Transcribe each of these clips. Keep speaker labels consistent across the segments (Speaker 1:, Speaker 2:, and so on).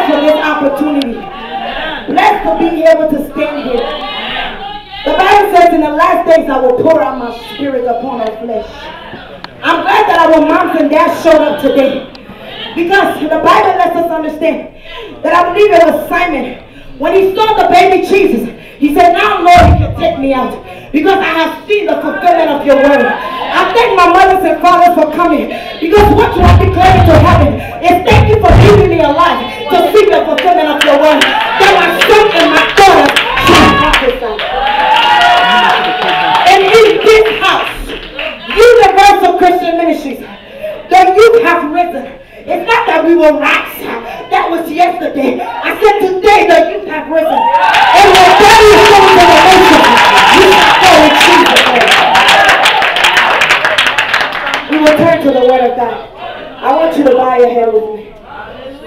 Speaker 1: blessed for this opportunity. Blessed to be able to stand here. The Bible says in the last days I will pour out my spirit upon all flesh. I'm glad that our moms and dads showed up today. Because the Bible lets us understand that I believe it was Simon. When he saw the baby Jesus, he said, now Lord, you can take me out. Because I have seen the fulfillment of your word. I thank my mothers and fathers for coming. Because what you are declaring to heaven is thank you for keeping me alive to see the fulfillment of your word. That my son and my daughter shall prophesy. And in this house, Universal Christian Ministries, the youth have risen. It's not that we will rise. That was yesterday. I said today the youth have risen. And when God is going to the nation, you shall go in Jesus' name. We will turn to the word of God. I want you to bow your head with me.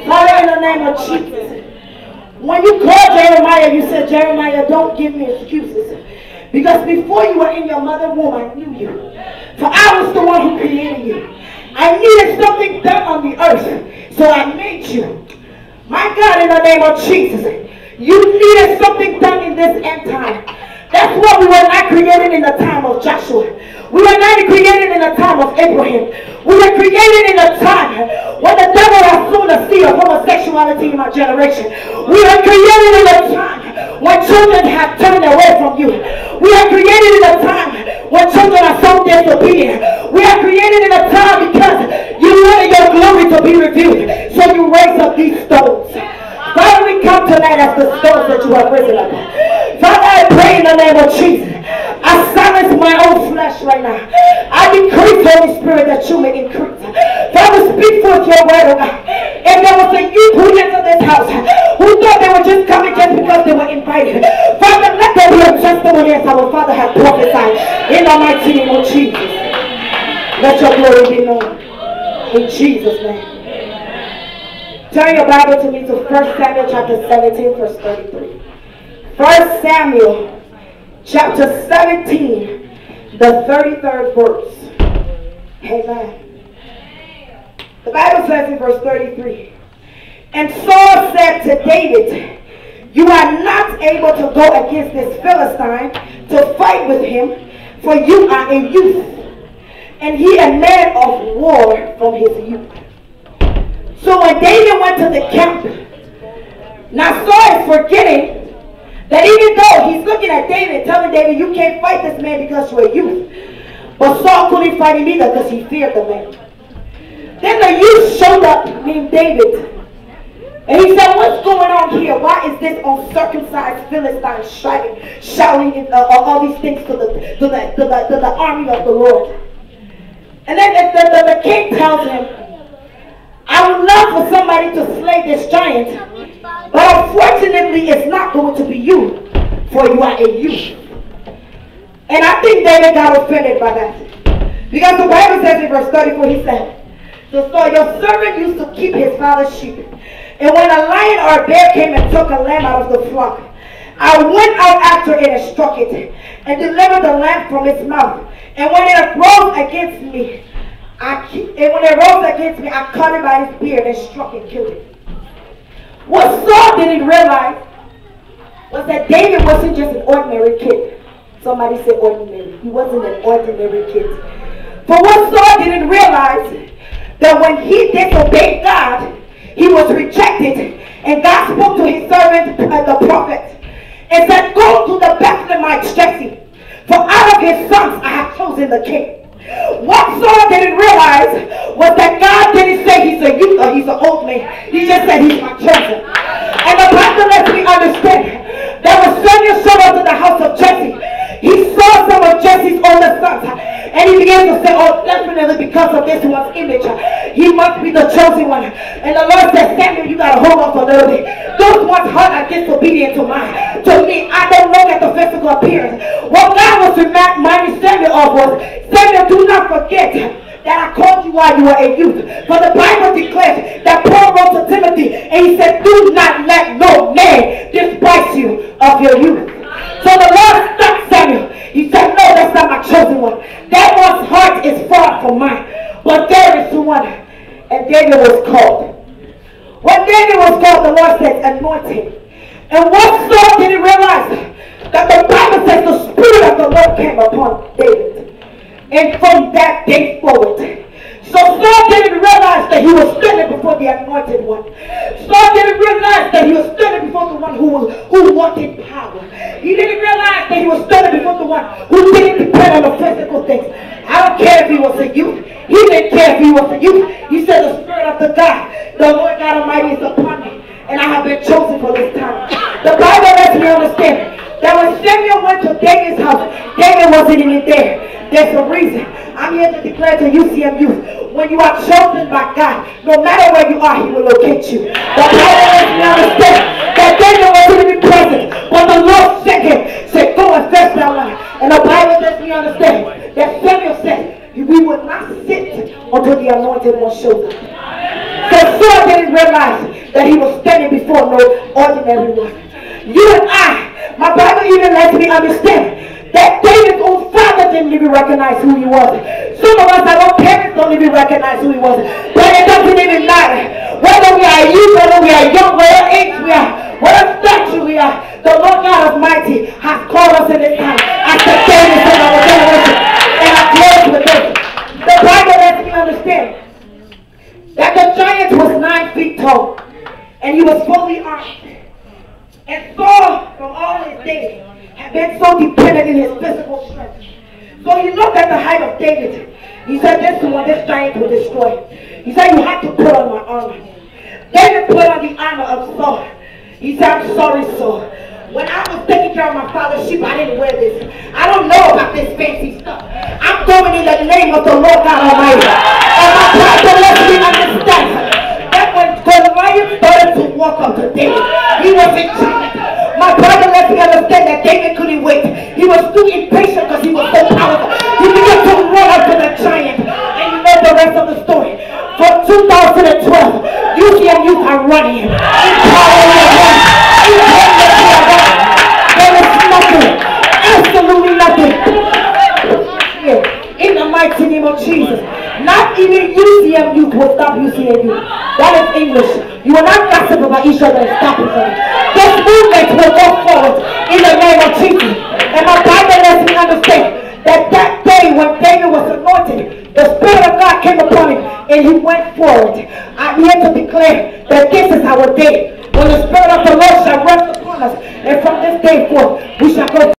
Speaker 1: Father, in the name of Jesus. When you called Jeremiah, you said, Jeremiah, don't give me excuses. Because before you were in your mother's womb, I knew you. For I was the one who created you. I needed something done on the earth, so I made you. My God, in the name of Jesus, you needed something done in this end time. That's why we were not created in the time of Joshua. We were not created in the time of Abraham. We were created in a time when the devil has sown the seed of homosexuality in my generation. We were created in a time when children have turned away from you. We are created in a time when children are so disobedient. We are created in a time because you wanted your glory to be revealed. So you raise up these stones. Father, we come tonight as the stones that you have risen up. Father, I pray in the name of Jesus. I silence my own flesh right now. I decree, Holy Spirit, that you may increase. Father, speak forth your word, oh God. If there was a youth who entered this house, who thought they were just coming just because they were invited, Father, let there be a testimony as our Father has prophesied. In the mighty name of Jesus. Let your glory be known. In Jesus' name. Turn your Bible to me to 1 Samuel chapter 17, verse 33. 1 Samuel chapter 17, the 33rd verse. Amen. The Bible says in verse 33, and Saul said to David, you are not able to go against this Philistine to fight with him, for you are a youth, and he a man of war from his youth. So when David went to the camp, now Saul is forgetting that even though he's looking at David, telling David, you can't fight this man because you're a youth. But Saul couldn't fight him either because he feared the man. Then the youth showed up named David. And he said, what's going on here? Why is this uncircumcised Philistine shouting all these things to the army of the Lord? And then the king tells him, I would love for somebody to slay this giant, but unfortunately it's not going to be you, for you are a youth. And I think David got offended by that. Because the Bible says in verse 34, he said, so your servant used to keep his father's sheep. And when a lion or a bear came and took a lamb out of the flock, I went out after it and struck it, and delivered the lamb from its mouth. And when it rose against me, I cut it by his beard and struck and killed it. What Saul didn't realize was that David wasn't just an ordinary kid. Somebody say ordinary. He wasn't an ordinary kid. For what Saul didn't realize, that when he disobeyed God, he was rejected. And God spoke to his servant, the prophet, and said, go to the Bethlehemites, Jesse, for out of his sons I have chosen the king. What Saul didn't realize was that God didn't say he's a youth or he's an old man. He just said he's my chosen. And the Bible lets me understand that when Samuel showed up to the house of Jesse, he saw some of Jesse's older sons. And he began to say, oh, definitely because of this one's image, he must be the chosen one. And the Lord said, Samuel, you got to hold on for a little bit. Those ones heart are disobedient to mine. To me, I don't look at the physical appearance. What God was reminding Samuel of was, Samuel, do not forget that I called you while you were a youth. For the Bible declares that Paul wrote to Timothy, and he said, do not let no man despise you of your youth. So the Lord stopped Samuel. He said, no, that's not my chosen one. That one's heart is far from mine. But there is one. And David was called. When David was was called, the Lord says, anointed. And what Saul didn't realize that the Bible says the Spirit of the Lord came upon David. And from that day forward, so Saul didn't realize that he was standing before the anointed one. Saul didn't realize that he was standing before the one who wanted power. He didn't realize that he was standing before the one who didn't depend on the physical things. I don't care if he was a youth. He didn't care if he was a youth. He said, the Spirit of the Lord God Almighty is upon me, and I have been chosen for this time. The Bible lets me understand that when Samuel went to David's house, David wasn't even there. There's a reason. I'm here to declare to UCM youth, when you are chosen by God, no matter where you are, he will locate you. The Bible lets me understand that David wasn't even present, but the Lord sent him, said, go and fetch that life. And the Bible lets me understand that Samuel said, we will not sit until the anointed one shows up. So Saul didn't realize that he was standing before no ordinary one. You and I, my Bible even lets me understand that David's own father didn't even recognize who he was. Some of us, our parents don't even recognize who he was. But it doesn't even matter. Whether we are youth, whether we are young, whatever age we are, whatever stature we are, the Lord God Almighty has called us in this time as the David of our generation. And I close with this. The Bible lets me understand that the giant was 9 feet tall, and he was fully armed. And Saul, from all his days, had been so dependent in his physical strength. So he looked at the height of David. He said, this giant will destroy. He said, you have to put on my armor. David put on the armor of Saul. He said, I'm sorry, Saul. When I was taking care of my father's sheep, I didn't wear this. I don't know about this fancy stuff. I'm going in the name of the Lord God Almighty. And my Bible lets me understand that when Goliath started to walk up to David, he was in giant. My Bible lets me understand that David couldn't wait. He was too impatient because he was so powerful. He began to run up to the giant. And you know the rest of the story. For 2012, UCM youth are running. There is nothing, absolutely nothing. In the mighty name of Jesus. Not even UCM youth will stop UCM youth. That is English. You will not gossip about each other and stop each other. This movement will go forward in the name of Jesus. And my Bible lets me understand that that day when David was anointed, the Spirit of God came upon him and he went forward. I'm here to declare that this is our day when the Spirit of the Lord shall rest upon us. And from this day forth, we shall go